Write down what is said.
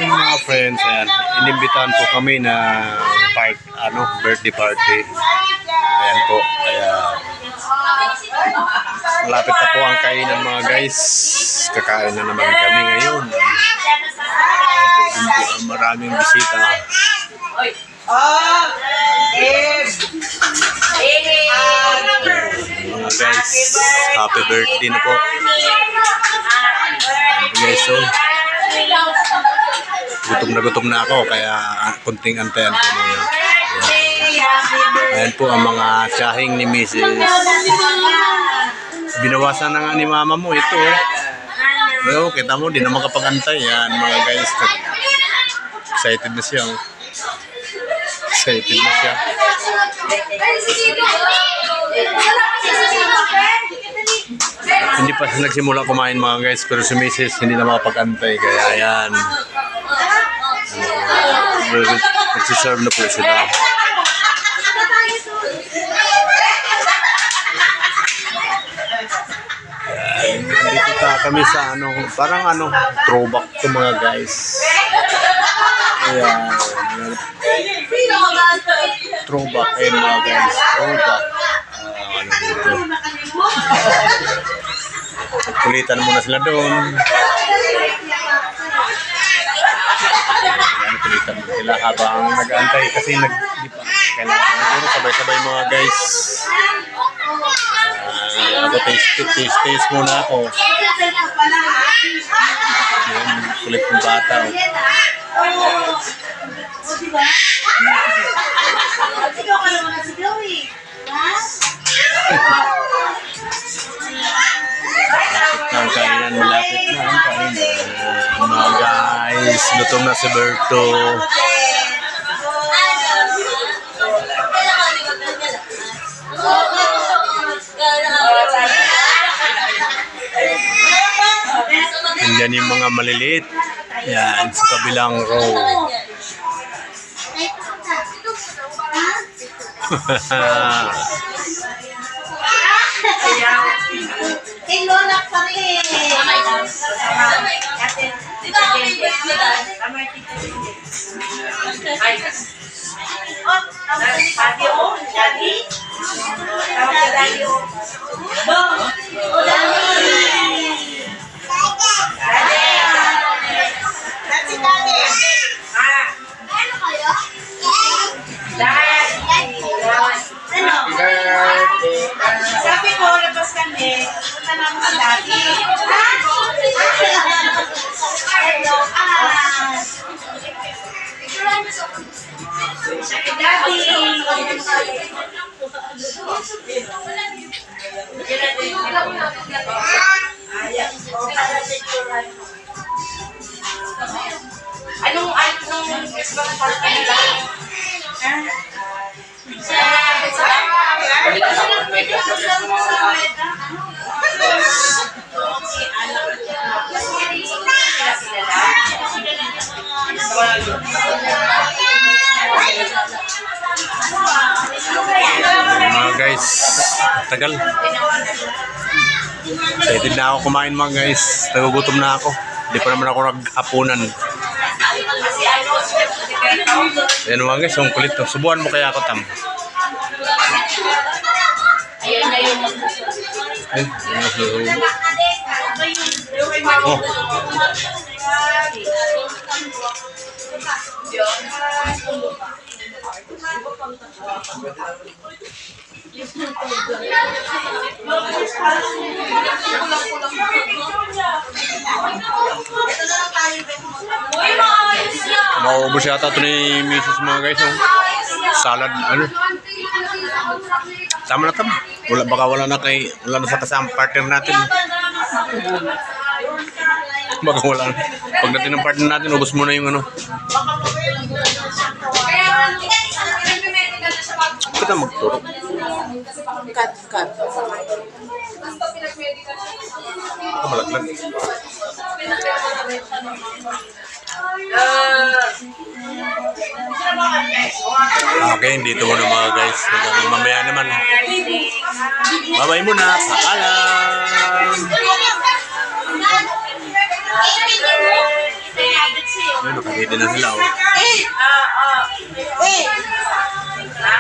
mga friends, ayan, inimbitahan po kami na birthday party. Ayan po, kaya malapit na po ang kainan mga guys. Kakain na naman kami ngayon. Maraming bisita. Mga guys, happy birthday na po. Guys, so gutom na ako, kaya kunting antayan po muna. Ayan po ang mga tsahing ni Mrs. Binawasan na nga ni mama mo ito. Pero kita mo, di na makapag-antay. Yan mga guys, excited na siya. Excited na siya. Hindi pa nagsimula kumain mga guys, pero si Mrs. hindi na makapag-antay, kaya yan. Nagsiserve na po sila. Dito kami sa parang throwback to mga guys. Ayan. Throwback ayun mga guys. Throwback. Dito. Kulitan muna sila doon. Ayan, kulitan muna sila habang nag-aantay kasi kailangan sabay-sabay mga guys. Ako taste muna ako. Ayan, kulit ng bata. Malapit na ang kainan. Mga guys, lutom na si Berto. Nandiyan yung mga maliliit. Yan, sa kabilang row. Tinulak pa rin. Sabi ko, labas kami. Punta namin sa dati. Anong Christmas party nila? Mga guys, tagal. Excited na ako kumain mga guys. Nagugutom na ako. Hindi pa naman ako naghapunan. Ayan mga guys, ang kulit to. Subuhan mo kaya ako, Tam. Oh. Maubos yata ito ni Mrs. mga guys. Salad, Tama na, Tam. Baka wala na sa kasama partner natin. Baka wala na. Pagdating ng partner natin, ubos mo na yung Kita magturo. Cut. Malaglag. Okay, dito muna mga guys. Mamaya naman. Bye-bye muna. Paalam. Abit siya. Ayun, nakahili na sila. Oh. Ha?